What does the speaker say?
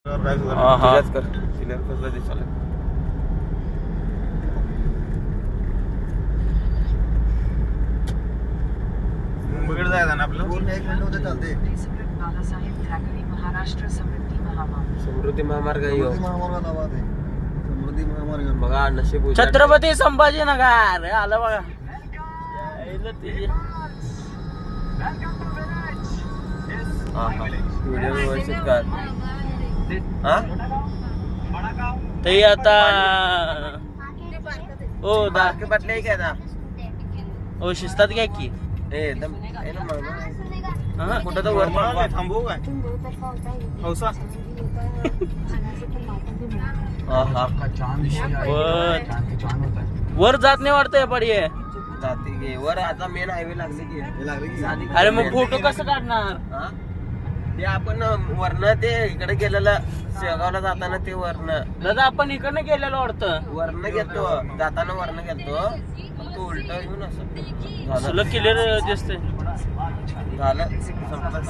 मुंबईकडे जायचं ना आपलं. 1 मिनिट होते चालते. समृद्धी महामार्ग महामार्ग नावात आहे. समृद्धी महामार्ग बघा नशीब. छत्रपती संभाजीनगर आलं बघा. व्हिडिओ व्यवस्थित कर. ते आता ओ बारके बाटले काय ना ओ शिस्तात घ्या की. एकदम हा, कुठं तर वर थांबवू काय हौसा वर जात नाही वाटतंय पडी. जाते गे वर. आता मेन हायवे लागले की. अरे मग फोटो कसं काढणार. ते आपण वरनं ते इकडे गेलेलं शेगावला जाताना ते वरनं. दादा आपण इकडनं गेलेलो वाटतं. वरनं घेतो जाताना वरनं घेतो. तू उलट येऊन असं क्लिअर दिसतंय. झालं संपलं.